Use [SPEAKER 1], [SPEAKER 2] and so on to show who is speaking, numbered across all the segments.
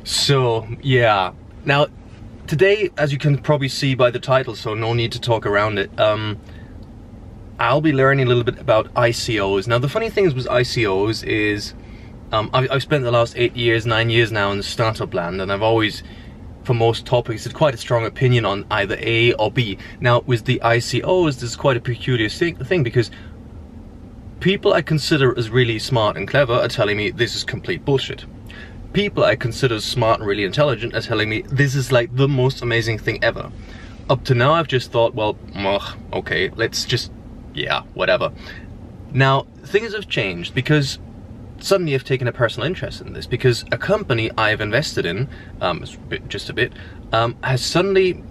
[SPEAKER 1] So, yeah. Now, today, as you can probably see by the title, so no need to talk around it, I'll be learning a little bit about ICOs. Now, the funny thing is with ICOs is, I've spent the last 9 years now in the startup land, and I've always, for most topics, had quite a strong opinion on either A or B. Now, with the ICOs, this is quite a peculiar thing, because people I consider as really smart and clever are telling me this is complete bullshit. People I consider smart and really intelligent are telling me this is like the most amazing thing ever. Up to now I've just thought, well, okay, let's just, yeah, whatever. Now, things have changed because suddenly I've taken a personal interest in this, because a company I've invested in, just a bit, has suddenly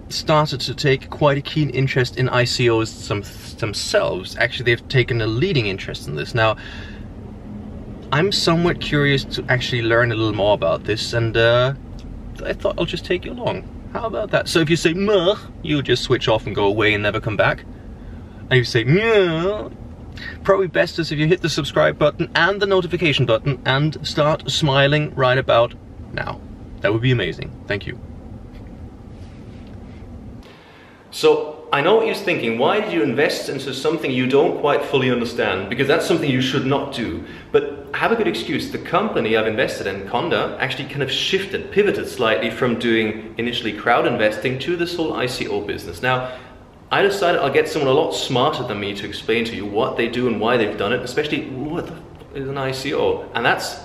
[SPEAKER 1] started to take quite a keen interest in ICOs themselves. Actually, they've taken a leading interest in this. Now, I'm somewhat curious to actually learn a little more about this, and I thought I'll just take you along. How about that? So if you say "meh," you just switch off and go away and never come back. And if you say "meh," probably best is if you hit the subscribe button and the notification button and start smiling right about now. That would be amazing. Thank you. So, I know what you're thinking. Why did you invest into something you don't quite fully understand? Because that's something you should not do. But I have a good excuse. The company I've invested in, CONDA, actually kind of pivoted slightly from doing initially crowd investing to this whole ICO business. Now, I decided I'll get someone a lot smarter than me to explain to you what they do and why they've done it, especially what the f is an ICO. And that's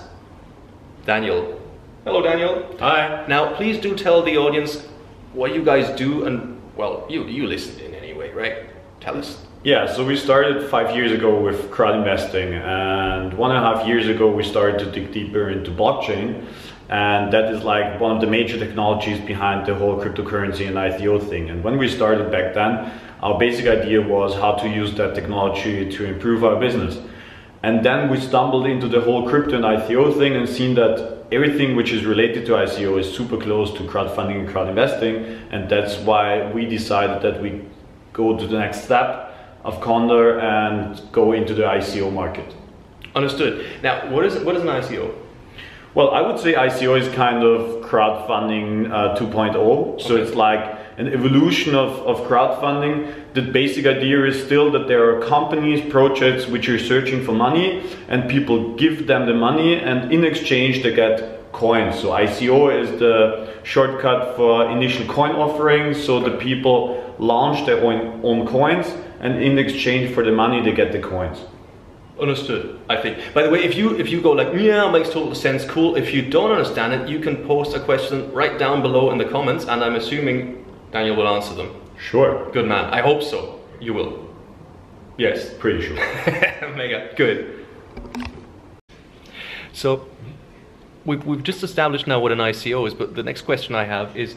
[SPEAKER 1] Daniel. Hello, Daniel.
[SPEAKER 2] Hi.
[SPEAKER 1] Now, please do tell the audience what you guys do, and well, you listened in anyway, right? Tell us.
[SPEAKER 2] Yeah, so we started 5 years ago with crowd investing, and 1.5 years ago we started to dig deeper into blockchain, and that is like one of the major technologies behind the whole cryptocurrency and ICO thing. And when we started back then, our basic idea was how to use that technology to improve our business. And then we stumbled into the whole crypto and ICO thing and seen that everything which is related to ICO is super close to crowdfunding and crowd investing, and that's why we decided that we go to the next step of CONDA and go into the ICO market.
[SPEAKER 1] Understood. Now, what is an ICO?
[SPEAKER 2] Well, I would say ICO is kind of crowdfunding 2.0. So it's like an evolution of crowdfunding. The basic idea is still that there are companies, projects which are searching for money, and people give them the money, and in exchange they get coins. So ICO is the shortcut for initial coin offerings. So the people launch their own coins, and in exchange for the money they get the coins.
[SPEAKER 1] Understood, I think. By the way, if you go like, yeah, makes total sense, cool. If you don't understand it, you can post a question right down below in the comments, and I'm assuming Daniel will answer them.
[SPEAKER 2] Sure.
[SPEAKER 1] Good man. I hope so. You will. Yes.
[SPEAKER 2] Pretty sure.
[SPEAKER 1] Mega. Good. So, we've just established now what an ICO is, but the next question I have is,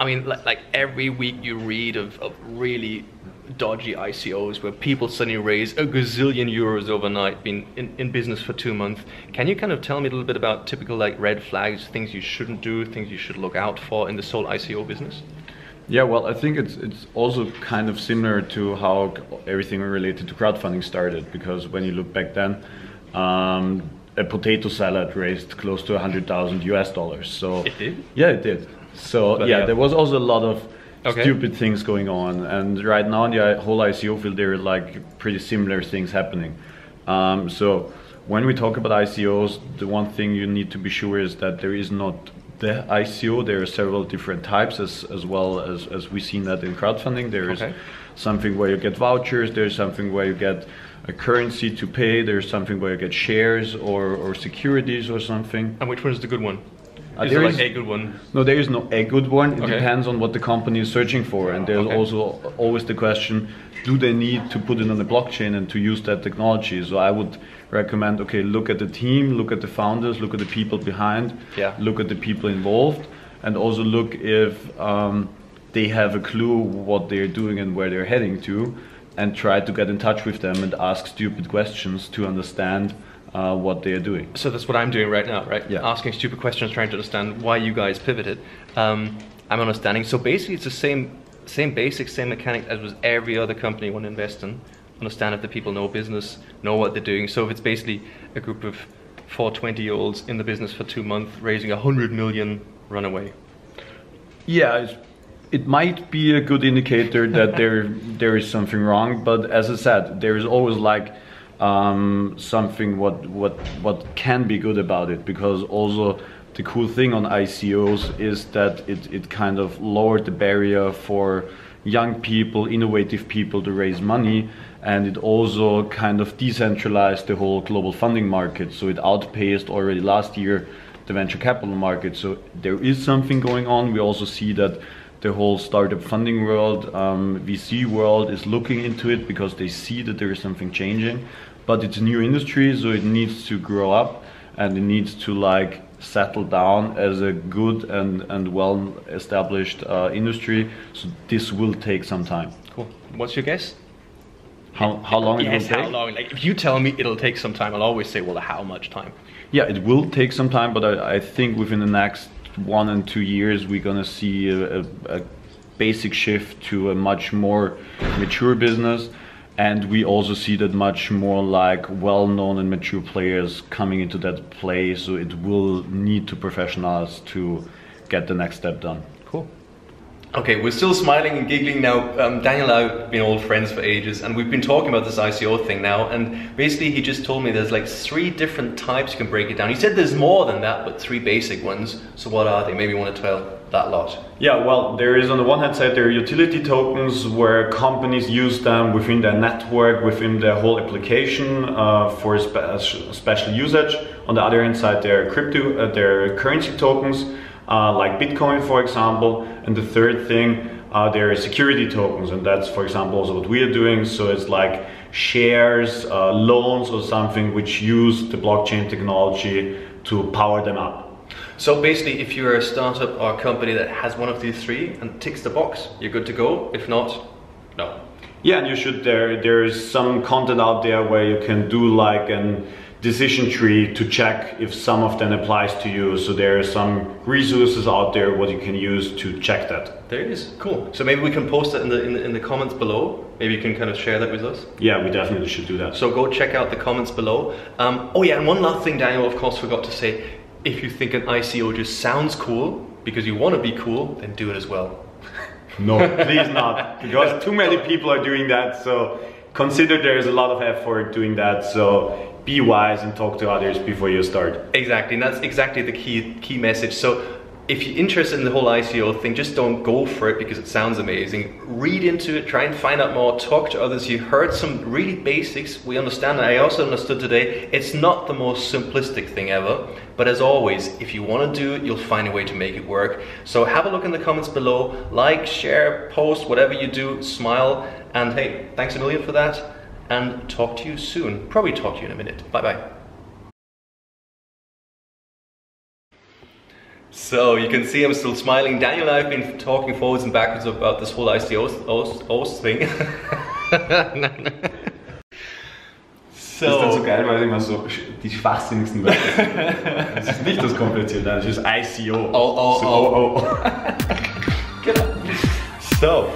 [SPEAKER 1] I mean, like every week you read of really dodgy ICOs where people suddenly raise a gazillion euros overnight, been in business for 2 months. Can you kind of tell me a little bit about typical like red flags, things you shouldn't do, things you should look out for in this whole ICO business?
[SPEAKER 2] Yeah, well, I think it's also kind of similar to how everything related to crowdfunding started, because when you look back then, a potato salad raised close to $100,000 US. So
[SPEAKER 1] it did?
[SPEAKER 2] Yeah, it did. So but yeah, there was also a lot of stupid things going on, and right now in the whole ICO field there are like pretty similar things happening. So when we talk about ICOs, the one thing you need to be sure is that there is not the ICO. There are several different types, as well as we've seen that in crowdfunding. There is something where you get vouchers, there's something where you get a currency to pay, there's something where you get shares or securities or something.
[SPEAKER 1] And which one is the good one? Is
[SPEAKER 2] there
[SPEAKER 1] there like a good one?
[SPEAKER 2] No, there is no a good one. It depends on what the company is searching for, and there's also always the question, do they need to put it on the blockchain and to use that technology? So I would recommend, okay, look at the team, look at the founders, look at the people behind, look at the people involved, and also look if they have a clue what they're doing and where they're heading to, and try to get in touch with them and ask stupid questions to understand what they are doing.
[SPEAKER 1] So that's what I'm doing right now, right?
[SPEAKER 2] Yeah.
[SPEAKER 1] Asking stupid questions, trying to understand why you guys pivoted. I'm understanding. So basically it's the same basics, same mechanic as with every other company you want to invest in. Understand if the people know business, know what they're doing. So if it's basically a group of for 20-year-olds in the business for 2 months, raising 100 million, run away?
[SPEAKER 2] Yeah, it might be a good indicator that there is something wrong, but as I said, there is always like something what can be good about it, because also the cool thing on ICOs is that it kind of lowered the barrier for young people, innovative people to raise money, and it also kind of decentralized the whole global funding market. So it outpaced already last year the venture capital market. So there is something going on. We also see that the whole startup funding world, VC world is looking into it because they see that there is something changing. But it's a new industry, so it needs to grow up and it needs to like settle down as a good and well established industry. So this will take some time.
[SPEAKER 1] Cool. What's your guess?
[SPEAKER 2] How long it will take?
[SPEAKER 1] How long? Like, if you tell me it'll take some time, I'll always say, well, how much time?
[SPEAKER 2] Yeah, it will take some time, but I think within the next 1 and 2 years we're gonna see a basic shift to a much more mature business. And we also see that much more like well-known and mature players coming into that play, so it will need to professionalize to get the next step done.
[SPEAKER 1] Cool. Okay, we're still smiling and giggling now. Daniel and I have been old friends for ages, and we've been talking about this ICO thing now, and basically he just told me there's like 3 different types you can break it down. He said there's more than that, but 3 basic ones. So what are they? Maybe you want to tell that lot.
[SPEAKER 2] Yeah, well, there is on the one hand side, there are utility tokens where companies use them within their network, within their whole application for special usage. On the other hand side, there are there are currency tokens like Bitcoin, for example. And the third thing, there are security tokens, and that's, for example, also what we are doing. So it's like shares, loans, or something which use the blockchain technology to power them up.
[SPEAKER 1] So basically, if you're a startup or a company that has one of these 3 and ticks the box, you're good to go. If not, no.
[SPEAKER 2] Yeah, and you should. There is some content out there where you can do like a decision tree to check if some of them applies to you. So there are some resources out there what you can use to check that.
[SPEAKER 1] There it is. Cool. So maybe we can post it in the comments below. Maybe you can kind of share that with us.
[SPEAKER 2] Yeah, we definitely should do that.
[SPEAKER 1] So go check out the comments below. Oh yeah, and one last thing Daniel of course forgot to say. If you think an ICO just sounds cool because you want to be cool, then do it as well.
[SPEAKER 2] No, please not, because too many people are doing that. So consider there is a lot of effort doing that. So be wise and talk to others before you start.
[SPEAKER 1] Exactly, and that's exactly the key message. So if you're interested in the whole ICO thing, just don't go for it because it sounds amazing. Read into it, try and find out more, talk to others. You heard some really basics. We understand, and I also understood today, it's not the most simplistic thing ever. But as always, if you want to do it, you'll find a way to make it work. So have a look in the comments below, like, share, post, whatever you do, smile. And hey, thanks a million for that. And talk to you soon. Probably talk to you in a minute. Bye-bye. So you can see I'm still smiling. Daniel and I have been talking forwards and backwards about this whole ICOs thing. So.
[SPEAKER 2] Das ist dann so geil, weil immer so die schwachsinnigsten Wörter sind. Das ist nicht das Komplizierte, das ist ICO.
[SPEAKER 1] Oh. Genau. So.